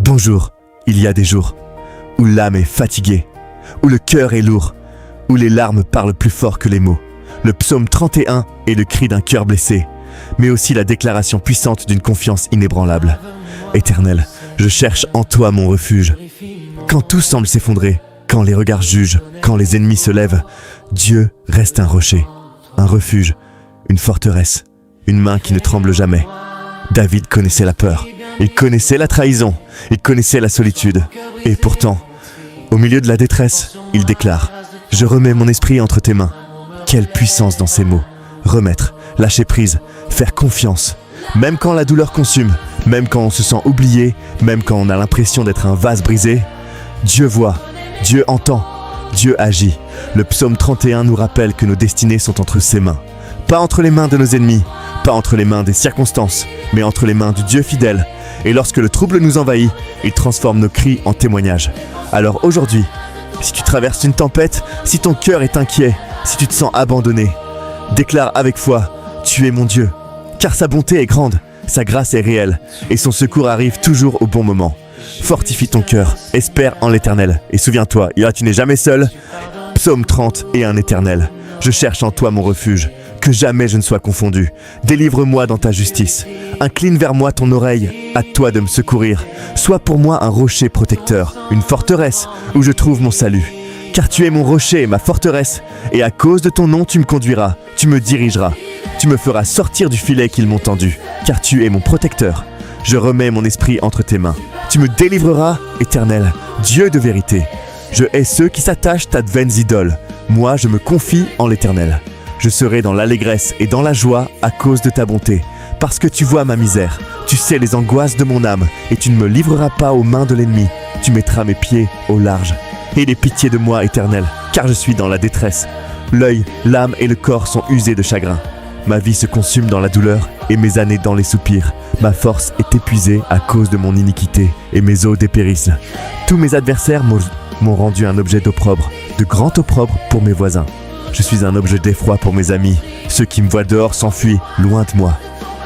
Bonjour, il y a des jours où l'âme est fatiguée, où le cœur est lourd, où les larmes parlent plus fort que les mots. Le psaume 31 est le cri d'un cœur blessé, mais aussi la déclaration puissante d'une confiance inébranlable. Éternel, je cherche en toi mon refuge. Quand tout semble s'effondrer, quand les regards jugent, quand les ennemis se lèvent, Dieu reste un rocher, un refuge, une forteresse, une main qui ne tremble jamais. David connaissait la peur, il connaissait la trahison, il connaissait la solitude. Et pourtant, au milieu de la détresse, il déclare « Je remets mon esprit entre tes mains ». Quelle puissance dans ces mots. Remettre, lâcher prise, faire confiance. Même quand la douleur consume, même quand on se sent oublié, même quand on a l'impression d'être un vase brisé, Dieu voit, Dieu entend, Dieu agit. Le psaume 31 nous rappelle que nos destinées sont entre ses mains. Pas entre les mains de nos ennemis, pas entre les mains des circonstances, mais entre les mains du Dieu fidèle. Et lorsque le trouble nous envahit, il transforme nos cris en témoignages. Alors aujourd'hui, si tu traverses une tempête, si ton cœur est inquiet, si tu te sens abandonné, déclare avec foi, tu es mon Dieu. Car sa bonté est grande, sa grâce est réelle, et son secours arrive toujours au bon moment. Fortifie ton cœur, espère en l'Éternel, et souviens-toi, tu n'es jamais seul. Psaume 30 et un éternel. Je cherche en toi mon refuge, que jamais je ne sois confondu. Délivre-moi dans ta justice. Incline vers moi ton oreille, à toi de me secourir. Sois pour moi un rocher protecteur, une forteresse où je trouve mon salut. Car tu es mon rocher et ma forteresse, et à cause de ton nom tu me conduiras, tu me dirigeras. Tu me feras sortir du filet qu'ils m'ont tendu, car tu es mon protecteur. Je remets mon esprit entre tes mains. Tu me délivreras, Éternel, Dieu de vérité. Je hais ceux qui s'attachent à de vaines idoles. Moi, je me confie en l'Éternel. Je serai dans l'allégresse et dans la joie à cause de ta bonté. Parce que tu vois ma misère, tu sais les angoisses de mon âme, et tu ne me livreras pas aux mains de l'ennemi. Tu mettras mes pieds au large. Et aie pitié de moi, Éternel, car je suis dans la détresse. L'œil, l'âme et le corps sont usés de chagrin. Ma vie se consume dans la douleur et mes années dans les soupirs. Ma force est épuisée à cause de mon iniquité et mes os dépérissent. Tous mes adversaires m'ont rendu un objet d'opprobre, de grand opprobre pour mes voisins. Je suis un objet d'effroi pour mes amis. Ceux qui me voient dehors s'enfuient, loin de moi.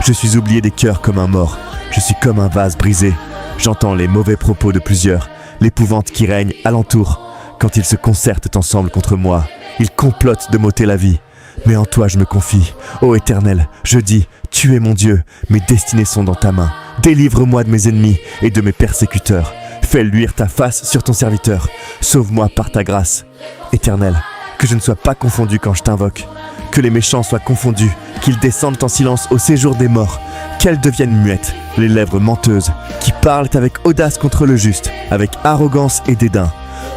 Je suis oublié des cœurs comme un mort. Je suis comme un vase brisé. J'entends les mauvais propos de plusieurs, l'épouvante qui règne alentour. Quand ils se concertent ensemble contre moi, ils complotent de m'ôter la vie. Mais en toi je me confie. Ô Éternel, je dis, tu es mon Dieu, mes destinées sont dans ta main. Délivre-moi de mes ennemis et de mes persécuteurs. Fais luire ta face sur ton serviteur. Sauve-moi par ta grâce. Éternel, que je ne sois pas confondu quand je t'invoque. Que les méchants soient confondus, qu'ils descendent en silence au séjour des morts. Qu'elles deviennent muettes, les lèvres menteuses, qui parlent avec audace contre le juste, avec arrogance et dédain.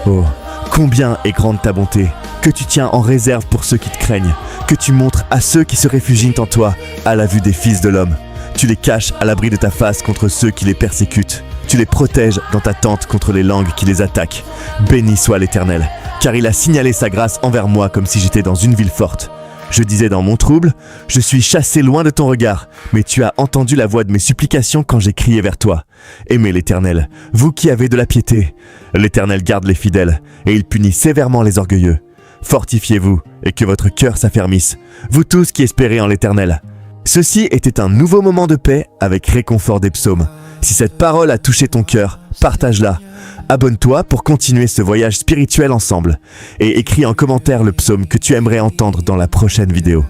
Oh, combien est grande ta bonté, que tu tiens en réserve pour ceux qui te craignent, que tu montres à ceux qui se réfugient en toi, à la vue des fils de l'homme. Tu les caches à l'abri de ta face contre ceux qui les persécutent. Tu les protèges dans ta tente contre les langues qui les attaquent. Béni soit l'Éternel, car il a signalé sa grâce envers moi comme si j'étais dans une ville forte. Je disais dans mon trouble, je suis chassé loin de ton regard, mais tu as entendu la voix de mes supplications quand j'ai crié vers toi. Aimez l'Éternel, vous qui avez de la piété. L'Éternel garde les fidèles, et il punit sévèrement les orgueilleux. Fortifiez-vous, et que votre cœur s'affermisse, vous tous qui espérez en l'Éternel. Ceci était un nouveau moment de paix avec réconfort des psaumes. Si cette parole a touché ton cœur, partage-la. Abonne-toi pour continuer ce voyage spirituel ensemble. Et écris en commentaire le psaume que tu aimerais entendre dans la prochaine vidéo.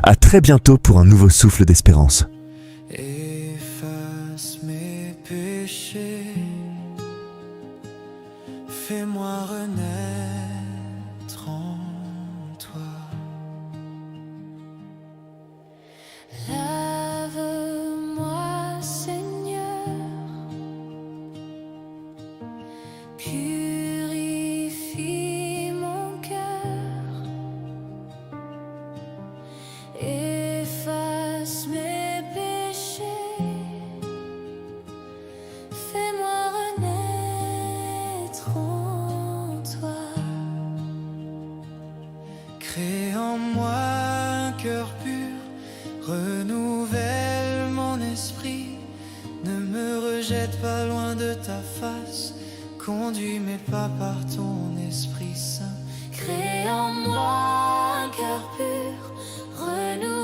À très bientôt pour un nouveau souffle d'espérance. Efface mes péchés, fais-moi renaître en toi. Lave-moi, Seigneur, purifie mon cœur, efface mes péchés, fais-moi renaître en toi. Crée en moi un cœur pur, renouvelle mon esprit. Ne me rejette pas loin de ta face, conduis mes pas par ton Esprit Saint. Crée en moi un cœur pur, renouvelle